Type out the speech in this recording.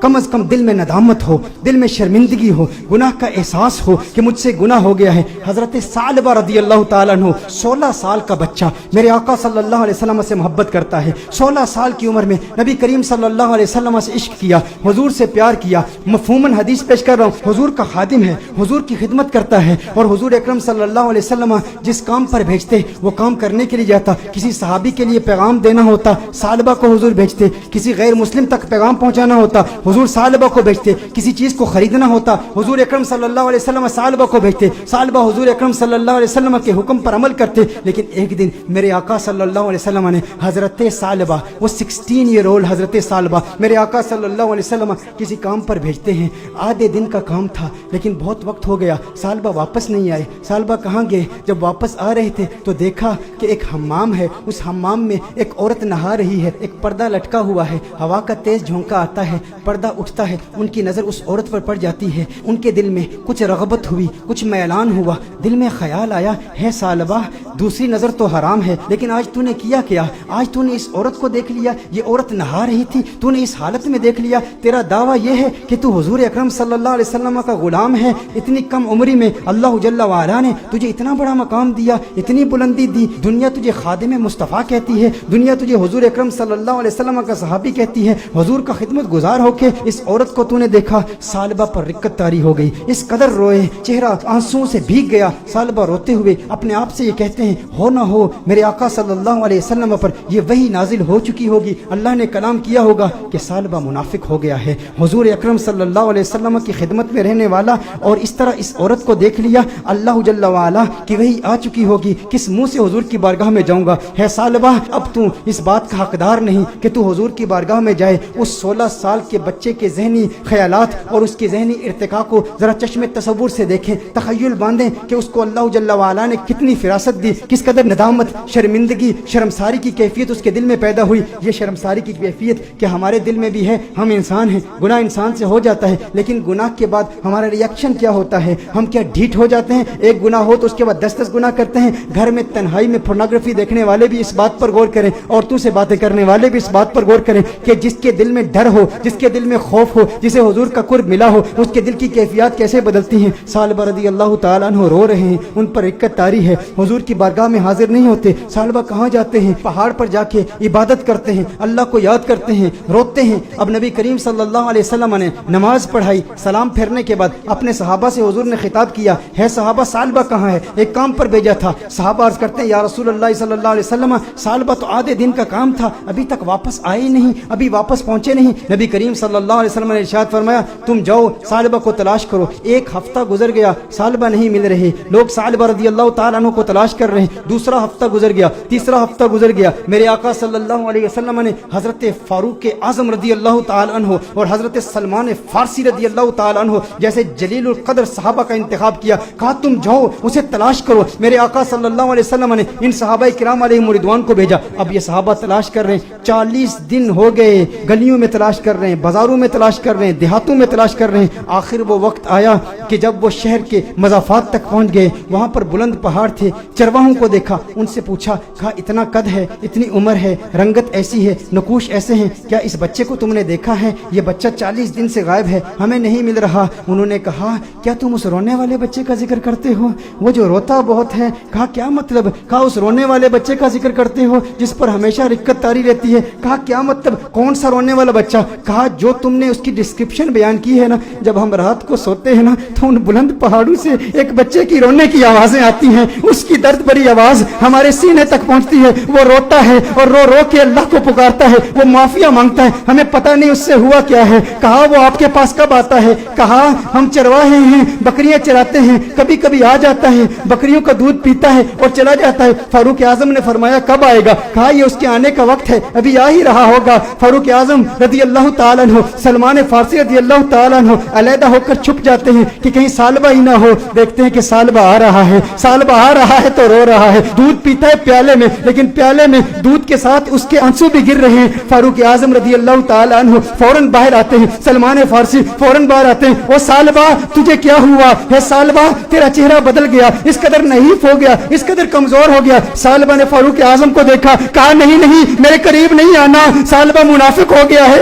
کم از کم دل میں ندامت ہو، دل میں شرمندگی ہو، گناہ کا احساس ہو کہ مجھ سے گناہ ہو گیا ہے۔ حضرت ثعلبہ رضی اللہ تعالیٰ عنہ 16 سال کا بچہ میرے آقا صلی اللہ علیہ وسلم سے محبت کرتا ہے۔ 16 سال کی عمر میں نبی کریم صلی اللہ علیہ وسلم سے عشق کیا، حضور سے پیار کیا۔ مفہوماً حدیث پیش کر رہا ہوں، حضور کا خادم ہے، حضور کی خدمت کرتا ہے، اور حضور اکرم صلی اللہ علیہ وسلم جس کام پر بھیجتے وہ کام کرنے کے لیے جاتا۔ کسی صحابی کے لیے پیغام دینا ہوتا، ثعلبہ کو حضور بھیجتے۔ کسی غیر مسلم تک پیغام پہنچانا ہوتا، حضور ثعلبہ کو بھیجتے۔ کسی چیز کو خریدنا ہوتا، حضور اکرم صلی اللہ علیہ وسلم ثعلبہ کو بھیجتے۔ ثعلبہ حضور اکرم صلی اللہ علیہ وسلم کے حکم پر عمل کرتے۔ لیکن ایک دن میرے آقا صلی اللہ علیہ وسلم نے حضرت ثعلبہ، وہ 16 ایئر اولڈ حضرت ثعلبہ میرے آقا صلی اللہ علیہ وسلم کسی کام پر بھیجتے ہیں۔ آدھے دن کا کام تھا لیکن بہت وقت ہو گیا، ثعلبہ واپس نہیں آئے۔ ثعلبہ کہاں گئے؟ جب واپس آ رہے تھے تو دیکھا کہ ایک حمام ہے، اس حمام میں ایک عورت نہا رہی ہے، ایک پردہ لٹکا ہوا ہے، ہوا کا تیز جھونکا آتا ہے، پردہ اٹھتا ہے، ان کی نظر اس عورت پر پڑ جاتی ہے۔ ان کے دل میں کچھ رغبت ہوئی، کچھ میلان ہوا، دل میں خیال آیا، ہے ثعلبہ دوسری نظر تو حرام ہے لیکن آج تو نے کیا؟ آج تو نے اس عورت کو دیکھ لیا، یہ عورت نہا رہی تھی، تو نے اس حالت میں دیکھ لیا۔ تیرا دعویٰ یہ ہے کہ تو حضور اکرم صلی اللہ علیہ وسلم کا غلام ہے۔ اتنی کم عمری میں اللہ جل وعلا نے تجھے اتنا بڑا مقام دیا، اتنی بلندی دی، دنیا تجھے خادم مصطفیٰ کہتی ہے، دنیا تجھے حضور اکرم صلی اللہ علیہ وسلم کا صحابی کہتی ہے، حضور کا خدمت گزار ہو کے اس عورت کو تو نے دیکھا۔ ثعلبہ پر رکت طاری ہو گئی، اس قدر روئے، چہرہ آنسوؤں سے بھیگ گیا۔ ثعلبہ روتے ہوئے اپنے آپ سے یہ کہتے ہیں، ہو نہ ہو میرے آقا صلی اللہ علیہ وسلم پر یہ وحی نازل ہو چکی ہوگی، اللہ نے کلام کیا ہوگا کہ ثعلبہ منافق ہو گیا ہے، حضور اکرم صلی اللہ علیہ وسلم کی خدمت میں رہنے والا، اور اس طرح اس عورت کو دیکھ لیا، اللہ جل وعلا کی وحی آ چکی ہوگی، کس منہ سے حضور کی بارگاہ میں جاؤں گا؟ ہے ثعلبہ اب تو اس بات کا حقدار نہیں کہ تو حضور کی بارگاہ میں جائے۔ اس 16 سال کے بچے کے ذہنی خیالات اور اس کے ذہنی ارتقاء کو ذرا چشم تصور سے دیکھیں، تخیل باندھیں کہ اس کو اللہ جل وعلا نے کتنی فراست دی، کس قدر ندامت، شرمندگی، شرمساری کی کیفیت اس کے دل میں پیدا ہوئی۔ یہ شرمساری کی کیفیت کہ ہمارے دل میں بھی ہے، ہم انسان ہیں، گناہ انسان سے ہو جاتا ہے، لیکن گناہ کے بعد ہمارا ری ایکشن کیا ہوتا ہے؟ ہم کیا ڈھیٹ ہو جاتے ہیں؟ ایک گناہ ہو تو اس کے بعد 10 گناہ کرتے ہیں۔ گھر میں تنہائی میں پورنوگرافی دیکھنے والے بھی اس بات پر غور کریں، عورتوں سے باتیں کرنے والے بھی اس بات پر غور کریں کہ جس کے دل میں ڈر ہو، جس کے دل میں خوف ہو، جسے حضور کا قرب ملا ہو، اس کے دل کی کیفیات کیسے بدلتی ہیں۔ ثعلبہ رضی اللہ تعالیٰ عنہ رو رہے ہیں، ان پر رکت طاری ہے، حضور کی بارگاہ میں حاضر نہیں ہوتے۔ ثعلبہ کہاں جاتے ہیں؟ پہاڑ پر جا کے عبادت کرتے ہیں، اللہ کو یاد کرتے ہیں، روتے ہیں۔ اب نبی کریم صلی اللہ علیہ وسلم نے نماز پڑھائی، سلام پھیرنے کے بعد اپنے صحابہ سے حضور نے خطاب کیا، ہے صحابہ ثعلبہ کہاں ہے؟ ایک کام پر بھیجا تھا۔ صحابہ عرض کرتے ہیں، یا رسول اللہ صلی اللہ علیہ وسلم ثعلبہ تو آدھے دن کا کام تھا، ابھی تک واپس آئے نہیں، ابھی واپس پہنچے نہیں۔ نبی کریم صلی اللہ علیہ وسلم نے ارشاد فرمایا، تم جاؤ ثعلبہ کو تلاش کرو۔ ایک ہفتہ گزر گیا، ثعلبہ نہیں مل رہے، لوگ ثعلبہ رضی اللہ تعالیٰ عنہ کو تلاش کر رہے ہیں۔ دوسرا ہفتہ گزر گیا، تیسرا ہفتہ گزر گیا، میرے آقا صلی اللہ علیہ وسلم نے حضرت فاروق اعظم رضی اللہ تعالیٰ عنہ اور حضرت سلمان فارسی رضی اللہ تعالیٰ عنہ جیسے جلیل القدر صحابہ کا انتخاب کیا، کہا تم جاؤ اسے تلاش کرو۔ میرے آقا صلی اللہ علیہ وسلم نے ان صحابہ کرام علیہم رضوان کو بھیجا۔ اب یہ صحابہ تلاش کر رہے ہیں، 40 دن ہو گئے، گلیوں میں تلاش کر رہے ہیں، بازاروں میں تلاش کر رہے ہیں، دیہاتوں میں تلاش کر رہے ہیں۔ آخر وہ وقت آیا کہ جب وہ شہر کے مضافات تک پہنچ گئے، وہاں پر بلند پہاڑ تھے، چرواہوں کو دیکھا، ان سے پوچھا، کہا اتنا قد ہے، اتنی عمر ہے، رنگت ایسی ہے، نقوش ایسے ہیں، کیا اس بچے کو تم نے دیکھا ہے؟ یہ بچہ 40 دن سے غائب ہے، ہمیں نہیں مل رہا۔ انہوں نے کہا، کیا تم اس رونے والے بچے کا ذکر کرتے ہو، وہ جو روتا بہت ہے؟ کہا کیا مطلب؟ کہا اس رونے والے بچے کا ذکر کرتے ہو جس پر ہمیشہ رکت طاری رہتی ہے؟ کہا کیا مطلب، کون سا رونے والا بچہ؟ کہا جو تم نے اس کی ڈسکرپشن بیان کی ہے نا، جب ہم رات کو سوتے ہیں نا تو ان بلند پہاڑوں سے ایک بچے کی رونے کی آوازیں آتی ہیں، اس کی درد بری آواز ہمارے سینے تک پہنچتی ہے، وہ روتا ہے اور رو رو کے اللہ کو پکارتا ہے، وہ معافیا مانگتا ہے، ہمیں پتہ نہیں اس سے ہوا کیا ہے۔ کہا وہ آپ کے پاس کب آتا ہے؟ کہا ہم چرواہے ہیں، بکریاں چراتے ہیں، کبھی کبھی آ جاتا ہے، بکریوں کا دودھ پیتا ہے اور چلا جاتا ہے۔ فاروق اعظم نے فرمایا کب آئے گا؟ کہا یہ اس کے آنے کا وقت ہے، ابھی آ ہی رہا ہوگا۔ فاروق اعظم رضی اللہ تعالیٰ عنہ، سلمان فارسی رضی اللہ تعالیٰ عنہ علیحدہ ہو کر چھپ جاتے ہیں کہ کہیں ثعلبہ ہی نہ ہو۔ دیکھتے ہیں کہ ثعلبہ آ رہا ہے، ثعلبہ آ رہا ہے تو رو رہا ہے، دودھ پیتا ہے پیالے میں، لیکن پیالے میں دودھ کے ساتھ اس کے آنسو بھی گر رہے ہیں۔ فاروق اعظم رضی اللہ تعالیٰ عنہ فوراً باہر آتے ہیں، سلمان فارسی فوراً باہر آتے ہیں، او ثعلبہ تجھے کیا ہوا ہے؟ ثعلبہ تیرا چہرہ بدل گیا، اس قدر نحیف ہو گیا، اس قدر کمزور ہو گیا۔ ثعلبہ نے فاروق اعظم کو دیکھا، کہا نہیں نہیں میرے قریب نہیں آنا، ثعلبہ منافق ہو گیا ہے،